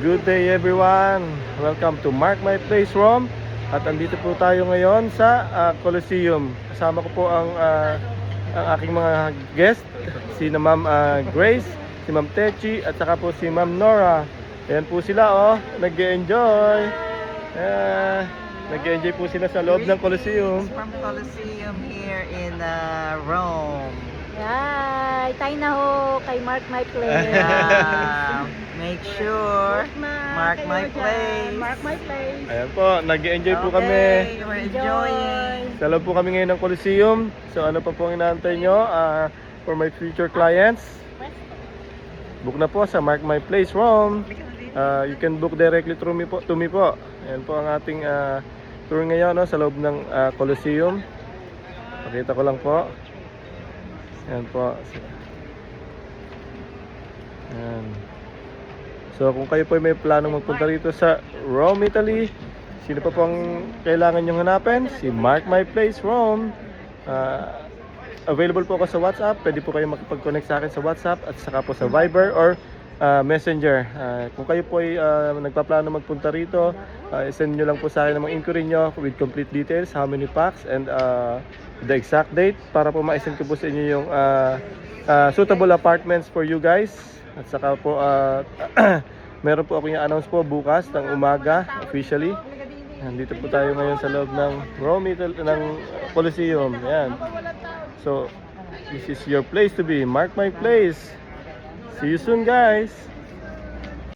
Good day everyone! Welcome to Mark My Place Rome. At andito po tayo ngayon sa Coliseum. Kasama ko po ang aking mga guest, si na Ma'am Grace, si Ma'am Techi, at saka po si Ma'am Nora. Ayan po sila nag-enjoy. Nag-enjoy po sila sa loob ng Coliseum. From Coliseum here in Rome. Yay! Tayo na ho kay Mark My Place. Make sure Mark My Place. Mark My Place. Ayan po, nag-enjoy po kami. Okay, we're enjoying. Sa loob po kami ngayon ng Coliseum. So ano pa po ang inaantay nyo for my future clients? Book na po sa Mark My Place Rome. You can book directly through me to me po. Ayan po ang ating tour ngayon sa loob ng Coliseum. Pakita ko lang po. Ayan po. Ayan. So kung kayo po may planong magpunta rito sa Rome, Italy, sino pa pong kailangan nyong hanapin? Si Mark My Place Rome. Available po ako sa WhatsApp. Pwede po kayo makipag-connect sa akin sa WhatsApp at saka po sa Viber or Messenger. Kung kayo po ay nagpaplano magpunta rito, send nyo lang po sa akin ang mga inquiry nyo with complete details, how many packs and the exact date para po ma-send ko po sa inyo yung suitable apartments for you guys. At saka po meron po ako yung announce po bukas ng umaga officially. Nandito po tayo ngayon sa loob ng Rome, ng Coliseum. Ayan. So this is your place to be. Mark My Place. See you soon guys.